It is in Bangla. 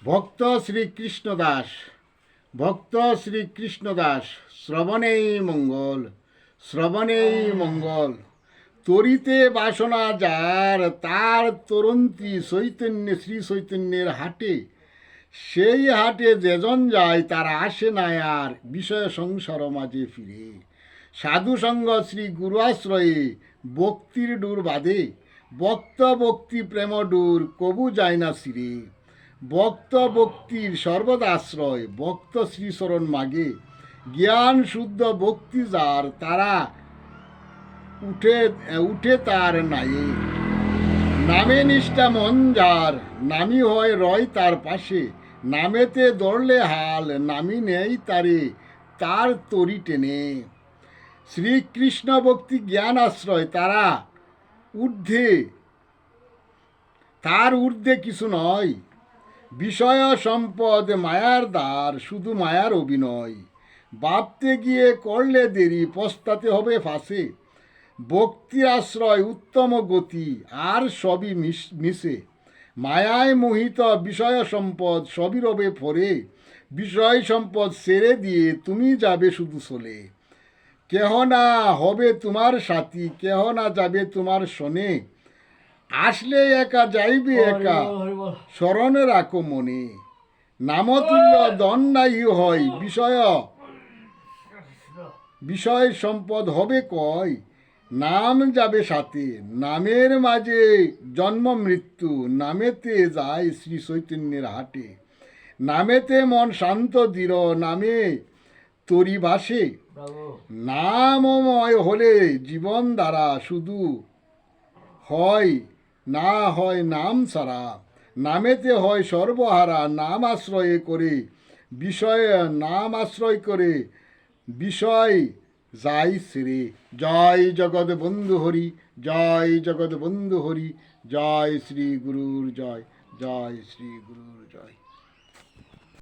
ভক্ত শ্রীকৃষ্ণ দাস, ভক্ত শ্রীকৃষ্ণ দাস, শ্রবণেই মঙ্গল, শ্রবণেই মঙ্গল। তরিতে বাসনা যার, তার তরন্তি চৈতন্য শ্রী চৈতন্যের হাটে। সেই হাটে যেজন যায় তার আসে না আর বিষয় সংসার মাঝে ফিরে। সাধুসঙ্গ শ্রী গুরু আশ্রয়ে ভক্তির ডুর বাঁধে। ভক্ত ভক্তি প্রেম ডুর কবু যায় না ছিঁড়ে। ভক্ত ভক্তির সর্বদা আশ্রয়, ভক্ত শ্রীচরণ মাগে। জ্ঞান শুদ্ধ ভক্তি যার, তারা উঠে উঠে তার নায়ে। নামে নিষ্ঠা মন যার, নামি হয় রয় তার পাশে। নামেতে দৌড়লে হাল, নামি নেই তারে তার তরি টেনে। শ্রীকৃষ্ণ ভক্তি জ্ঞান আশ্রয়, তারা ঊর্ধ্বে, তার ঊর্ধ্বে কিছু নয়। বিষয় সম্পদ মায়ার দ্বার, শুধু মায়ার অভিনয়। ভাবতে গিয়ে করলে দেরি, পস্তাতে হবে ফাঁসে। ভক্তি আশ্রয় উত্তম গতি, আর সবই মিশে। মায়ায় মোহিত বিষয় সম্পদ সবই রবে ফরে। বিষয় সম্পদ ছেড়ে দিয়ে তুমি যাবে শুধু চলে। কেহ না হবে তোমার সাথী, কেহ না যাবে তোমার শোনে। আসলে একা যাইবে একা, স্মরণে রাখো মনে। নামতুল্য দণ্ডায়ী হয় বিষয়, বিষয় সম্পদ হবে কয়। নাম যাবে সাথে, নামের মাঝে জন্ম মৃত্যু। নামেতে যায় শ্রী চৈতন্যের হাটে। নামেতে মন শান্ত দৃঢ়, নামে তরি ভাসে। নামময় হলে জীবন দ্বারা শুধু হয় না হয় নাম ছাড়া। নামেতে হয় সর্বহারা, নাম আশ্রয় করে বিষয়, নাম আশ্রয় করে বিষয় যাই ছেড়ে। জয় জগৎ বন্ধু হরি, জয় জগৎ বন্ধু হরি, জয় শ্রী গুরুর জয়, জয় শ্রী গুরুর জয়।